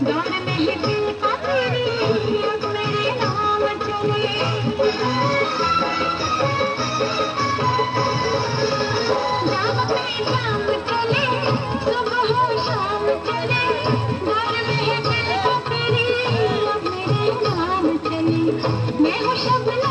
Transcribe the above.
दौड़ में ही दिल का तेरी अब मेरे नाम चले। जाम पे जाम चले, सुबह हो शाम चले, दौड़ में ही दिल का तेरी अब मेरे नाम चले। मैं हूँ शबनम